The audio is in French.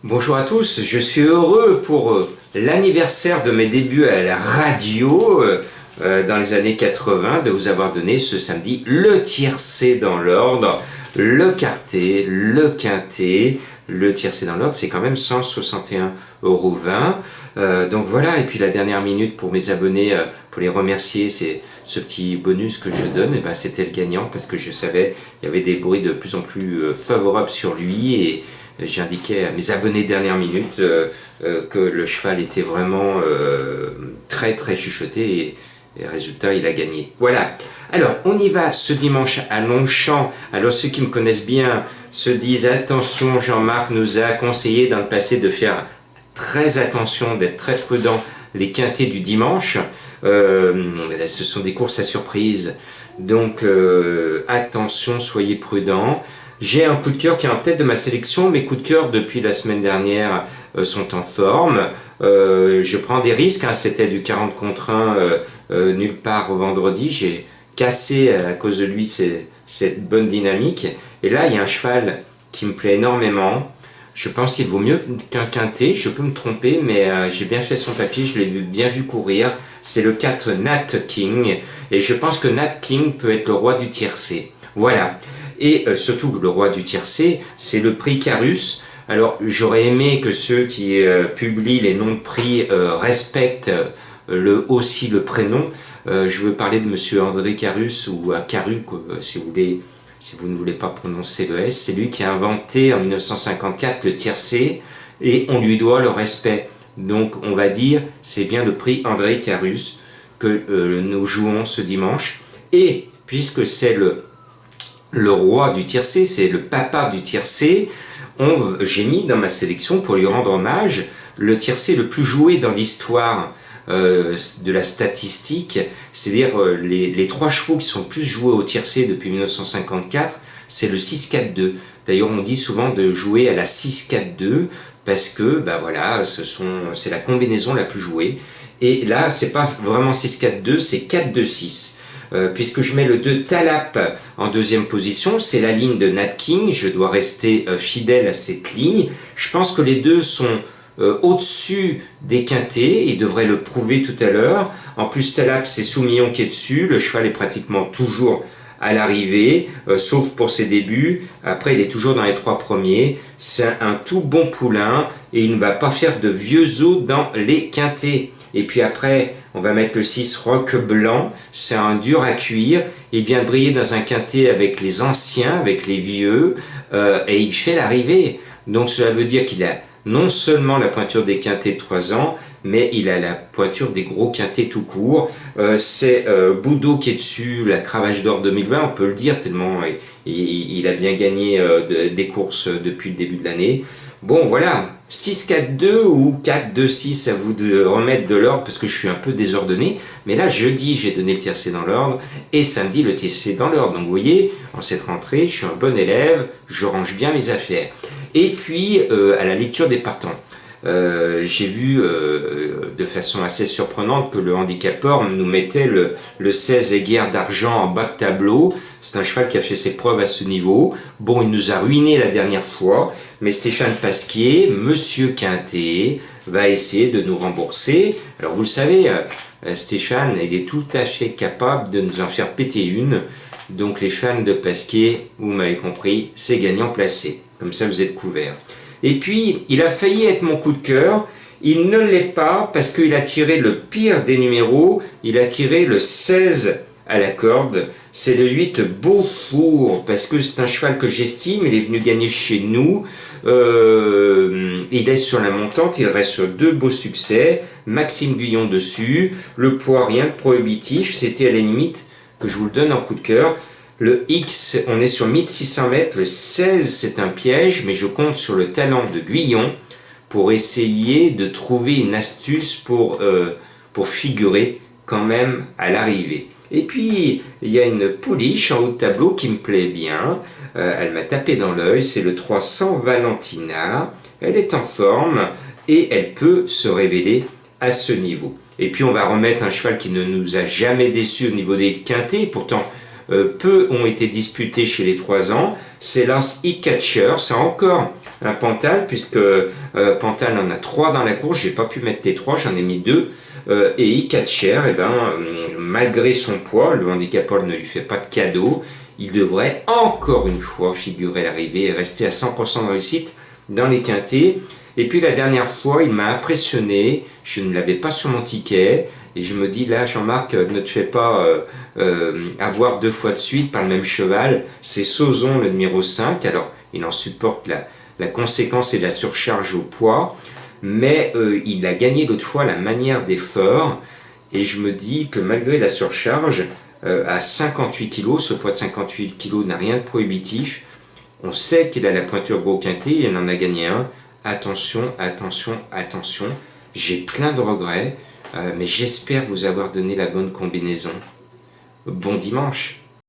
Bonjour à tous, je suis heureux pour l'anniversaire de mes débuts à la radio dans les années 80 de vous avoir donné ce samedi le tiercé dans l'ordre, le quartet, le quintet. Le tiercé dans l'ordre, c'est quand même 161,20 €. Donc voilà, et puis la dernière minute pour mes abonnés, pour les remercier, c'est ce petit bonus que je donne, et ben c'était le gagnant parce que je savais il y avait des bruits de plus en plus favorables sur lui et j'indiquais à mes abonnés dernière minute que le cheval était vraiment très très chuchoté et résultat il a gagné. Voilà. Alors on y va ce dimanche à Longchamp. Alors ceux qui me connaissent bien se disent attention, Jean-Marc nous a conseillé dans le passé de faire très attention, d'être très prudent les quintets du dimanche. Ce sont des courses à surprise. Donc attention, soyez prudents. J'ai un coup de cœur qui est en tête de ma sélection. Mes coups de cœur depuis la semaine dernière sont en forme. Je prends des risques. C'était du 40 contre 1 nulle part au vendredi. J'ai cassé à cause de lui cette bonne dynamique. Et là, il y a un cheval qui me plaît énormément. Je pense qu'il vaut mieux qu'un quintet. Je peux me tromper, mais j'ai bien fait son papier. Je l'ai bien vu courir. C'est le 4 Nat King. Et je pense que Nat King peut être le roi du tiercé. Voilà. Et surtout, le roi du tiercé, c'est le prix Carus. Alors, j'aurais aimé que ceux qui publient les noms de prix respectent aussi le prénom. Je veux parler de monsieur André Carus ou Caru, si vous voulez, si vous ne voulez pas prononcer le S. C'est lui qui a inventé en 1954 le tiercé et on lui doit le respect. Donc, on va dire, c'est bien le prix André Carus que nous jouons ce dimanche. Et puisque c'est le roi du tiercé, c'est le papa du tiercé, j'ai mis dans ma sélection pour lui rendre hommage le tiercé le plus joué dans l'histoire de la statistique, c'est-à-dire les trois chevaux qui sont le plus joués au tiercé depuis 1954, c'est le 6-4-2. D'ailleurs, on dit souvent de jouer à la 6-4-2 parce que voilà, c'est la combinaison la plus jouée. Et là, c'est pas vraiment 6-4-2, c'est 4-2-6. Puisque je mets le 2 Talap en deuxième position, c'est la ligne de Nat King, je dois rester fidèle à cette ligne. Je pense que les deux sont au-dessus des quintets, il devrait le prouver tout à l'heure. En plus, Talap, c'est Soumillon qui est dessus, le cheval est pratiquement toujours à l'arrivée, sauf pour ses débuts. Après, il est toujours dans les trois premiers. C'est un tout bon poulain et il ne va pas faire de vieux os dans les quintets. Et puis après, on va mettre le 6 Roc Blanc. C'est un dur à cuire. Il vient de briller dans un quintet avec les anciens, avec les vieux, et il fait l'arrivée. Donc cela veut dire qu'il a non seulement la pointure des quintets de 3 ans, mais il a la pointure des gros quintets tout court. C'est Boudot qui est dessus, la Cravache d'Or 2020, on peut le dire, tellement il a bien gagné des courses depuis le début de l'année. Bon, voilà, 6-4-2 ou 4-2-6, à vous de remettre de l'ordre, parce que je suis un peu désordonné. Mais là, jeudi, j'ai donné le tiercé dans l'ordre, et samedi, le tiercé dans l'ordre. Donc, vous voyez, en cette rentrée, je suis un bon élève, je range bien mes affaires. Et puis, à la lecture des partants, j'ai vu de façon assez surprenante que le handicapeur nous mettait le 16 Aiguerre d'Argent en bas de tableau. C'est un cheval qui a fait ses preuves à ce niveau. Bon, il nous a ruiné la dernière fois, mais Stéphane Pasquier, Monsieur Quintet, va essayer de nous rembourser. Alors vous le savez, Stéphane, il est tout à fait capable de nous en faire péter une. Donc les fans de Pasquier, vous m'avez compris, c'est gagnant placé. Comme ça, vous êtes couverts. Et puis, il a failli être mon coup de cœur. Il ne l'est pas parce qu'il a tiré le pire des numéros. Il a tiré le 16 à la corde. C'est le 8 Beaufour parce que c'est un cheval que j'estime. Il est venu gagner chez nous. Il est sur la montante. Il reste sur 2 beaux succès. Maxime Guyon dessus. Le poids, rien de prohibitif. C'était à la limite que je vous le donne en coup de cœur. Le X, on est sur 1600 mètres. Le 16, c'est un piège, mais je compte sur le talent de Guyon pour essayer de trouver une astuce pour figurer quand même à l'arrivée. Et puis, il y a une pouliche en haut de tableau qui me plaît bien. Elle m'a tapé dans l'œil. C'est le 300 Valentina. Elle est en forme et elle peut se révéler à ce niveau. Et puis, on va remettre un cheval qui ne nous a jamais déçus au niveau des quintets. Pourtant, peu ont été disputés chez les 3 ans. C'est l'As E-Catcher. C'est encore un Pantal, puisque Pantal en a 3 dans la course, j'ai pas pu mettre les 3, j'en ai mis 2. Et Ikacher, malgré son poids, le handicapeur ne lui fait pas de cadeau, il devrait encore une fois figurer à l'arrivée et rester à 100% de réussite dans les quintés. Et puis la dernière fois, il m'a impressionné, je ne l'avais pas sur mon ticket, et je me dis là, Jean-Marc, ne te fais pas avoir 2 fois de suite par le même cheval. C'est Sauzon, le numéro 5, alors il en supporte la conséquence et la surcharge au poids, mais il a gagné l'autre fois la manière d'effort, et je me dis que malgré la surcharge, à 58 kg, ce poids de 58 kg n'a rien de prohibitif. On sait qu'il a la pointure gros quintet, il en a gagné un. Attention, attention, attention. J'ai plein de regrets, mais j'espère vous avoir donné la bonne combinaison. Bon dimanche!